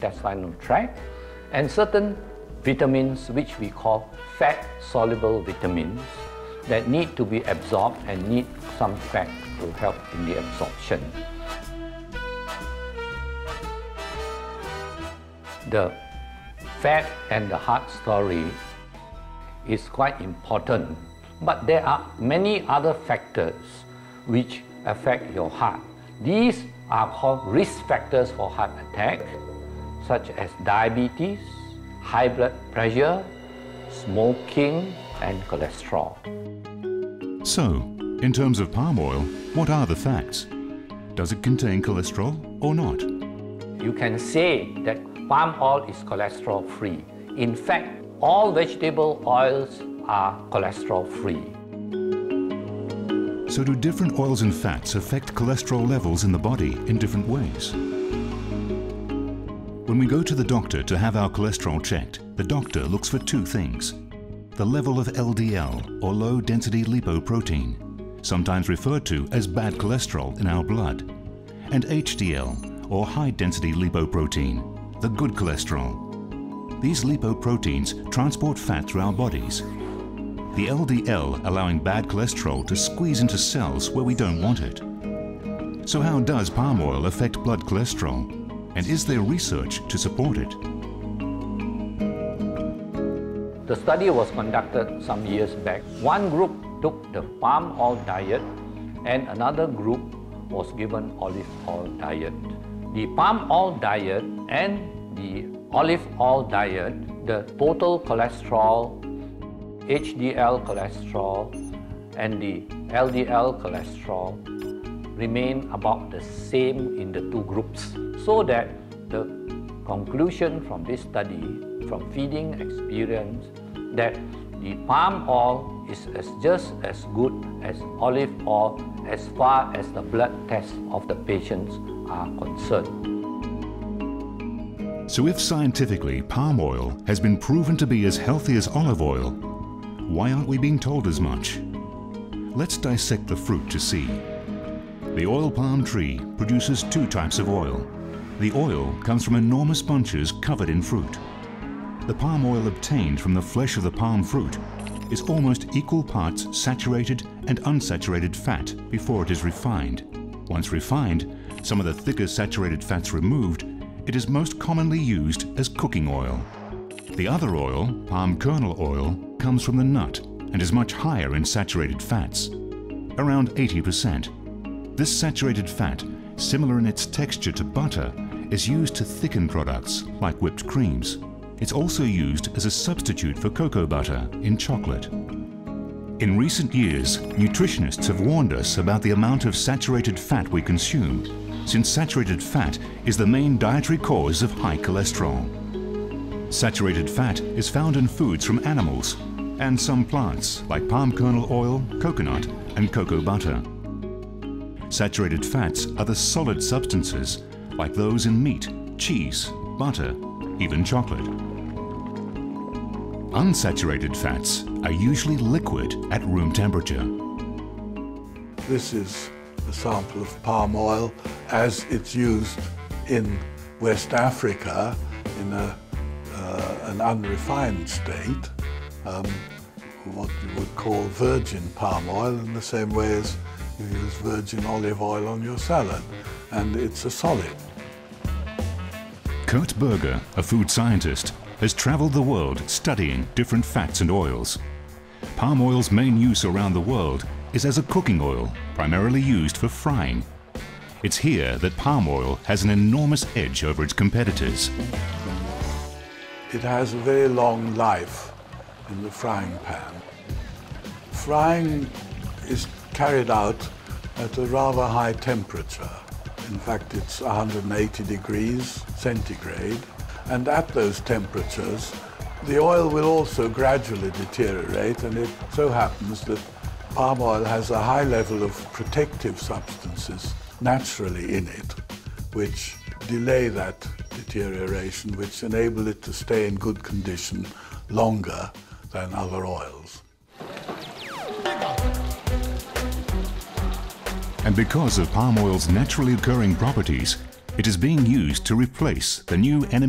intestinal tract, and certain vitamins which we call fat-soluble vitamins that need to be absorbed and need some fat to help in the absorption. The fat and the heart story is quite important, but there are many other factors which affect your heart. These are called risk factors for heart attack, such as diabetes, high blood pressure, smoking, and cholesterol. So, in terms of palm oil, what are the facts? Does it contain cholesterol or not? You can say that palm oil is cholesterol-free. In fact, all vegetable oils are cholesterol-free. So do different oils and fats affect cholesterol levels in the body in different ways? When we go to the doctor to have our cholesterol checked, the doctor looks for two things: the level of LDL, or low-density lipoprotein, sometimes referred to as bad cholesterol in our blood, and HDL, or high-density lipoprotein, the good cholesterol. These lipoproteins transport fat through our bodies. The LDL allowing bad cholesterol to squeeze into cells where we don't want it. So how does palm oil affect blood cholesterol? And is there research to support it? The study was conducted some years back. One group took the palm oil diet and another group was given olive oil diet. The palm oil diet and the olive oil diet, the total cholesterol, HDL cholesterol, and the LDL cholesterol remain about the same in the two groups. So that the conclusion from this study, from feeding experience, that the palm oil is just as good as olive oil as far as the blood tests of the patients are concerned. So if scientifically palm oil has been proven to be as healthy as olive oil, why aren't we being told as much? Let's dissect the fruit to see. The oil palm tree produces two types of oil. The oil comes from enormous bunches covered in fruit. The palm oil obtained from the flesh of the palm fruit is almost equal parts saturated and unsaturated fat before it is refined. Once refined, some of the thicker saturated fats removed, it is most commonly used as cooking oil. The other oil, palm kernel oil, comes from the nut and is much higher in saturated fats, around 80%. This saturated fat, similar in its texture to butter, is used to thicken products like whipped creams. It's also used as a substitute for cocoa butter in chocolate. In recent years, nutritionists have warned us about the amount of saturated fat we consume, since saturated fat is the main dietary cause of high cholesterol. Saturated fat is found in foods from animals and some plants like palm kernel oil, coconut, and cocoa butter. Saturated fats are the solid substances like those in meat, cheese, butter, even chocolate. Unsaturated fats are usually liquid at room temperature. This is a sample of palm oil as it's used in West Africa in an unrefined state, what you would call virgin palm oil, in the same way as you use virgin olive oil on your salad, and it's a solid. Kurt Berger, a food scientist, has traveled the world studying different fats and oils. Palm oil's main use around the world is as a cooking oil, primarily used for frying. It's here that palm oil has an enormous edge over its competitors. It has a very long life in the frying pan. Frying is carried out at a rather high temperature. In fact, it's 180 degrees centigrade. And at those temperatures, the oil will also gradually deteriorate, and it so happens that palm oil has a high level of protective substances naturally in it, which delay that deterioration, which enable it to stay in good condition longer than other oils. And because of palm oil's naturally occurring properties, it is being used to replace the new enemy